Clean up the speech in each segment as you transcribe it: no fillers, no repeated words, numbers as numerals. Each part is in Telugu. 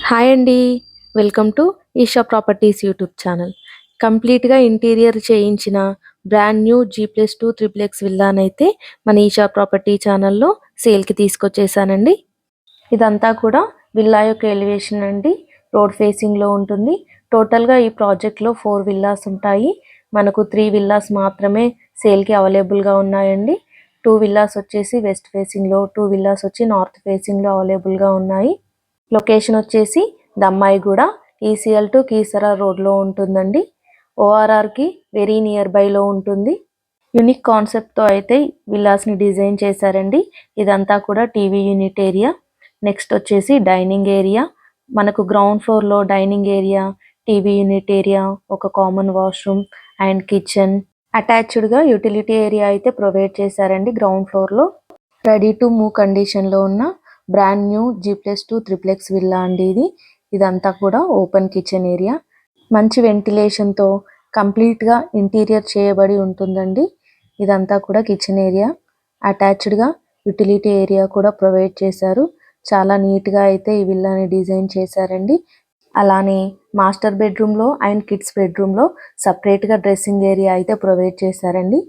హాయ్ అండి. Welcome to Eesha Properties YouTube channel. కంప్లీట్‌గా ఇంటీరియర్ చేయించిన బ్రాండ్ న్యూ G+2 త్రిప్లెక్స్ విల్లానైతే మన ఈషా ప్రాపర్టీ ఛానల్‌లో సేల్‌కి తీసుకొచ్చేసానండి. ఇదంతా కూడా విల్లా యొక్క ఎలివేషన్ అండి. రోడ్ ఫేసింగ్‌లో ఉంటుంది. టోటల్‌గా ఈ ప్రాజెక్ట్‌లో 4 విల్లాస్ ఉంటాయి. మనకు 3 విల్లాస్ మాత్రమే సేల్‌కి అవైలబుల్‌గా ఉన్నాయండి. 2 విల్లాస్ వచ్చేసి వెస్ట్ ఫేసింగ్‌లో, 2 విల్లాస్ వచ్చి నార్త్ ఫేసింగ్‌లో అవైలబుల్‌గా ఉన్నాయి. లొకేషన్ వచ్చేసి దమ్మాయిగూడ ఈసీఎల్ టు కీసరా రోడ్లో ఉంటుందండి. ఓఆర్ఆర్కి వెరీ నియర్ బైలో ఉంటుంది. యూనిక్ కాన్సెప్ట్తో అయితే విల్లాస్ని డిజైన్ చేశారండి. ఇదంతా కూడా టీవీ యూనిట్ ఏరియా. నెక్స్ట్ వచ్చేసి డైనింగ్ ఏరియా. మనకు గ్రౌండ్ ఫ్లోర్లో dining area, TV unit area, ఒక కామన్ వాష్రూమ్ అండ్ కిచెన్, అటాచ్డ్గా యూటిలిటీ ఏరియా అయితే ప్రొవైడ్ చేశారండి గ్రౌండ్ ఫ్లోర్లో. రెడీ టు మూవ్ కండిషన్లో ఉన్న brand new G+2 triplex villa అండి ఇది. ఇదంతా కూడా ఓపెన్ కిచెన్ ఏరియా, మంచి వెంటిలేషన్తో కంప్లీట్గా ఇంటీరియర్ చేయబడి ఉంటుందండి. ఇదంతా కూడా కిచెన్ ఏరియా, అటాచ్డ్గా యూటిలిటీ ఏరియా కూడా ప్రొవైడ్ చేశారు. చాలా నీట్గా అయితే ఈ విల్లాని డిజైన్ చేశారండి. అలానే మాస్టర్ బెడ్రూమ్లో అండ్ కిడ్స్ బెడ్రూమ్లో సపరేట్గా డ్రెస్సింగ్ ఏరియా అయితే ప్రొవైడ్ చేశారండి.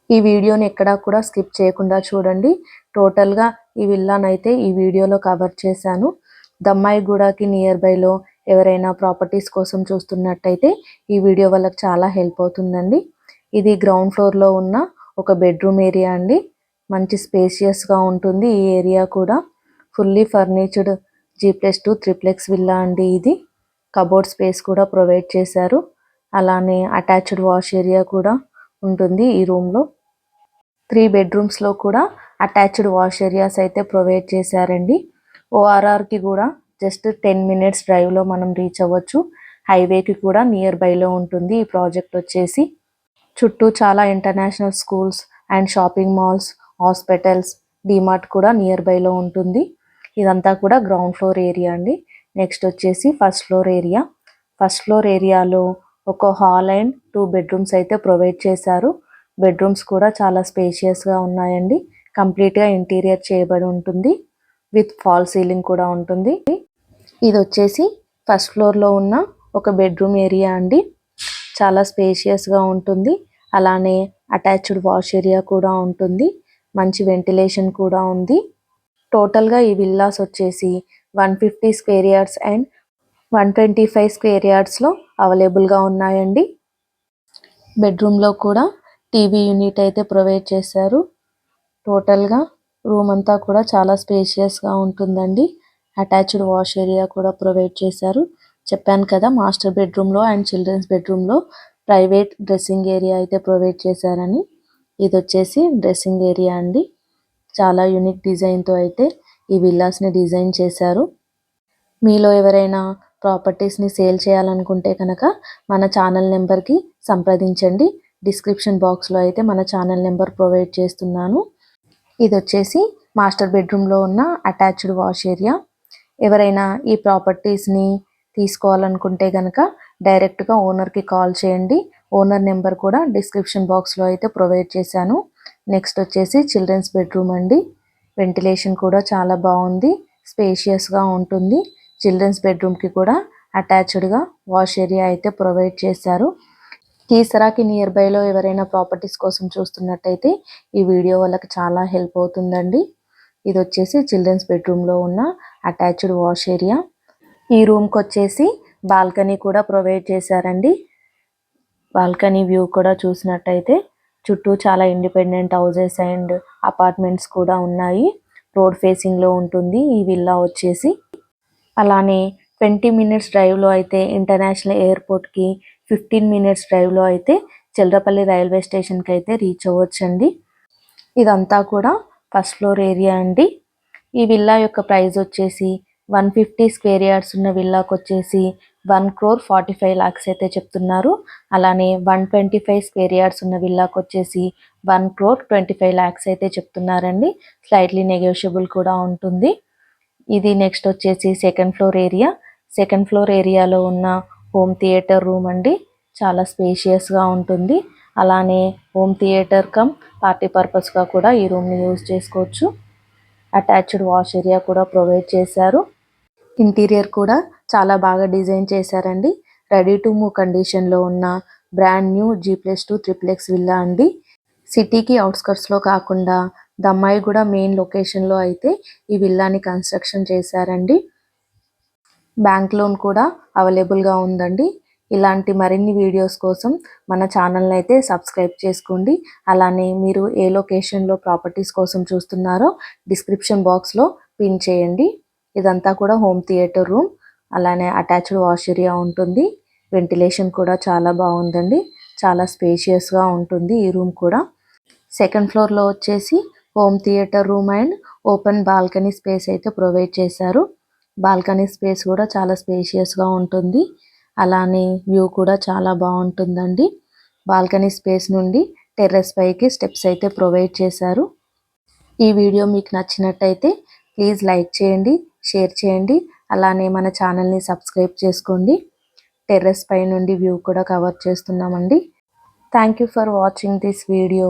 ఈ వీడియోని ఎక్కడా కూడా స్కిప్ చేయకుండా చూడండి. టోటల్గా ఈ విల్లానైతే ఈ వీడియోలో కవర్ చేశాను. దమ్మాయిగూడకి నియర్ బైలో ఎవరైనా ప్రాపర్టీస్ కోసం చూస్తున్నట్టయితే ఈ వీడియో వాళ్ళకి చాలా హెల్ప్ అవుతుందండి. ఇది గ్రౌండ్ ఫ్లోర్లో ఉన్న ఒక బెడ్రూమ్ ఏరియా అండి. మంచి స్పేషియస్గా ఉంటుంది ఈ ఏరియా కూడా. ఫుల్లీ ఫర్నిచర్డ్ G+2 త్రిప్లెక్స్ విల్లా అండి ఇది. కబోర్డ్ స్పేస్ కూడా ప్రొవైడ్ చేశారు. అలానే అటాచ్డ్ వాష్ ఏరియా కూడా ఉంటుంది ఈ రూమ్లో. 3 బెడ్రూమ్స్లో కూడా అటాచ్డ్ వాష్ ఏరియాస్ అయితే ప్రొవైడ్ చేశారండి. ఓఆర్ఆర్కి కూడా జస్ట్ 10 మినిట్స్ డ్రైవ్లో మనం రీచ్ అవ్వచ్చు. హైవేకి కూడా నియర్ బైలో ఉంటుంది ఈ ప్రాజెక్ట్ వచ్చేసి. చుట్టూ చాలా international schools and shopping malls, hospitals, DMart కూడా నియర్ బైలో ఉంటుంది. ఇదంతా కూడా గ్రౌండ్ ఫ్లోర్ ఏరియా అండి. నెక్స్ట్ వచ్చేసి first floor area. First floor ఏరియాలో ఒక హాల్ అండ్ 2 బెడ్రూమ్స్ అయితే ప్రొవైడ్ చేశారు. బెడ్రూమ్స్ కూడా చాలా స్పేషియస్గా ఉన్నాయండి. కంప్లీట్గా ఇంటీరియర్ చేయబడి ఉంటుంది. విత్ ఫాల్ సీలింగ్ కూడా ఉంటుంది. ఇది వచ్చేసి ఫస్ట్ ఫ్లోర్లో ఉన్న ఒక బెడ్రూమ్ ఏరియా అండి. చాలా స్పేషియస్గా ఉంటుంది. అలానే అటాచ్డ్ వాష్ ఏరియా కూడా ఉంటుంది. మంచి వెంటిలేషన్ కూడా ఉంది. టోటల్గా ఈ విల్లాస్ వచ్చేసి 150 స్క్వేర్ యార్డ్స్ అండ్ 125 స్క్వేర్ యార్డ్స్లో అవైలబుల్గా ఉన్నాయండి. బెడ్రూమ్లో కూడా టీవీ యూనిట్ అయితే ప్రొవైడ్ చేశారు. టోటల్గా రూమ్ అంతా కూడా చాలా స్పేషియస్గా ఉంటుందండి. అటాచ్డ్ వాష్ ఏరియా కూడా ప్రొవైడ్ చేశారు. చెప్పాను కదా మాస్టర్ బెడ్రూమ్లో అండ్ చిల్డ్రన్స్ బెడ్రూమ్లో ప్రైవేట్ డ్రెస్సింగ్ ఏరియా అయితే ప్రొవైడ్ చేశారని. ఇది వచ్చేసి డ్రెస్సింగ్ ఏరియా అండి. చాలా యూనిక్ డిజైన్తో అయితే ఈ విల్లాస్ని డిజైన్ చేశారు. మీలో ఎవరైనా ప్రాపర్టీస్ని సేల్ చేయాలనుకుంటే కనుక మన ఛానల్ నెంబర్కి సంప్రదించండి. డిస్క్రిప్షన్ బాక్స్లో అయితే మన ఛానల్ నెంబర్ ప్రొవైడ్ చేస్తున్నాను. ఇది వచ్చేసి మాస్టర్ బెడ్రూమ్లో ఉన్న అటాచ్డ్ వాష్ ఏరియా. ఎవరైనా ఈ ప్రాపర్టీస్ని తీసుకోవాలనుకుంటే కనుక డైరెక్ట్గా ఓనర్కి కాల్ చేయండి. ఓనర్ నెంబర్ కూడా డిస్క్రిప్షన్ బాక్స్లో అయితే ప్రొవైడ్ చేశాను. నెక్స్ట్ వచ్చేసి చిల్డ్రన్స్ బెడ్రూమ్ అండి. వెంటిలేషన్ కూడా చాలా బాగుంది, స్పేషియస్గా ఉంటుంది. చిల్డ్రన్స్ బెడ్రూమ్కి కూడా అటాచ్డ్గా వాష్ ఏరియా అయితే ప్రొవైడ్ చేశారు. కీసరాకి నియర్ బైలో ఎవరైనా ప్రాపర్టీస్ కోసం చూస్తున్నట్టయితే ఈ వీడియో వాళ్ళకి చాలా హెల్ప్ అవుతుందండి. ఇది వచ్చేసి చిల్డ్రన్స్ బెడ్రూమ్లో ఉన్న అటాచ్డ్ వాష్ ఏరియా. ఈ రూమ్కి వచ్చేసి బాల్కనీ కూడా ప్రొవైడ్ చేశారండి. బాల్కనీ వ్యూ కూడా చూసినట్టయితే చుట్టూ చాలా ఇండిపెండెంట్ హౌసెస్ అండ్ అపార్ట్మెంట్స్ కూడా ఉన్నాయి. రోడ్ ఫేసింగ్లో ఉంటుంది ఈ విల్లా వచ్చేసి. అలానే 20 మినిట్స్ డ్రైవ్లో అయితే ఇంటర్నేషనల్ ఎయిర్పోర్ట్కి, 15 మినిట్స్ డ్రైవ్లో అయితే చిల్రపల్లి రైల్వే స్టేషన్కి అయితే రీచ్ అవ్వచ్చండి. ఇదంతా కూడా ఫస్ట్ ఫ్లోర్ ఏరియా అండి. ఈ విల్లా యొక్క ప్రైస్ వచ్చేసి 150 స్క్వేర్ యార్డ్స్ ఉన్న విల్లాకి వచ్చేసి 1,45,00,000 అయితే చెప్తున్నారు. అలానే 125 స్క్వేర్ యార్డ్స్ ఉన్న విల్లాకి వచ్చేసి 1,25,00,000 అయితే చెప్తున్నారండి. స్లైట్లీ నెగోషియబుల్ కూడా ఉంటుంది. ఇది నెక్స్ట్ వచ్చేసి second floor area. Second floor ఏరియాలో ఉన్న హోమ్ థియేటర్ రూమ్ అండి. చాలా స్పేషియస్గా ఉంటుంది. అలానే హోమ్ థియేటర్ కమ్ పార్టీ పర్పస్గా కూడా ఈ రూమ్ని యూజ్ చేసుకోవచ్చు. అటాచ్డ్ వాష్ ఏరియా కూడా ప్రొవైడ్ చేశారు. ఇంటీరియర్ కూడా చాలా బాగా డిజైన్ చేశారండి. రెడీ టు మూవ్ కండిషన్లో ఉన్న brand new G+2 triplex villa అండి. సిటీకి అవుట్స్కట్స్లో కాకుండా దమ్మాయిగూడ మెయిన్ లొకేషన్లో అయితే ఈ విల్లాని కన్స్ట్రక్షన్ చేశారండి. బ్యాంక్ లోన్ కూడా అవైలబుల్గా ఉందండి. ఇలాంటి మరిన్ని వీడియోస్ కోసం మన ఛానల్ని అయితే సబ్స్క్రైబ్ చేసుకోండి. అలానే మీరు ఏ లొకేషన్లో ప్రాపర్టీస్ కోసం చూస్తున్నారో డిస్క్రిప్షన్ బాక్స్లో పిన్ చేయండి. ఇదంతా కూడా హోమ్ థియేటర్ రూమ్, అలానే అటాచ్డ్ వాష్ ఏరియా ఉంటుంది. వెంటిలేషన్ కూడా చాలా బాగుందండి. చాలా స్పేషియస్గా ఉంటుంది ఈ రూమ్ కూడా. సెకండ్ ఫ్లోర్లో వచ్చేసి home theatre room and open balcony space అయితే ప్రొవైడ్ చేశారు. బాల్కనీ స్పేస్ కూడా చాలా స్పేషియస్గా ఉంటుంది. అలానే వ్యూ కూడా చాలా బాగుంటుందండి. బాల్కనీ స్పేస్ నుండి టెర్రస్ పైకి స్టెప్స్ అయితే ప్రొవైడ్ చేశారు. ఈ వీడియో మీకు నచ్చినట్టయితే ప్లీజ్ లైక్ చేయండి, షేర్ చేయండి. అలానే మన ఛానల్ని సబ్స్క్రైబ్ చేసుకోండి. టెర్రస్ పై నుండి వ్యూ కూడా కవర్ చేస్తున్నామండి. Thank you for watching this video.